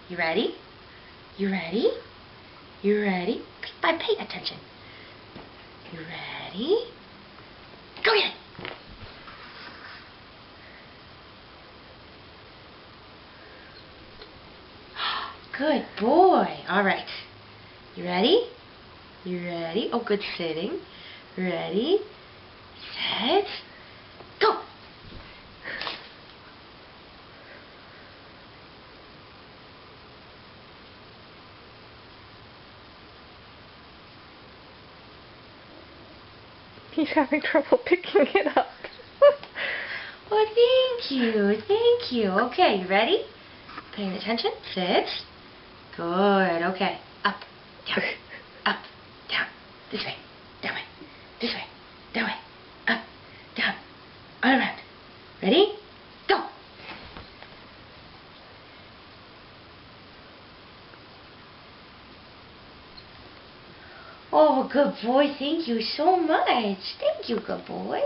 You ready? You ready? You ready? Pay attention. You ready? Go get it! Good boy. All right. You ready? You ready? Oh, good sitting. Ready? Set. Go! He's having trouble picking it up. Well, thank you. Thank you. Okay, you ready? Paying attention? Sit. Good. Okay. Up, down, up, down. This way, that way, this way, that way. Up, down, all around. Ready? Go! Oh, good boy. Thank you so much. Thank you, good boy.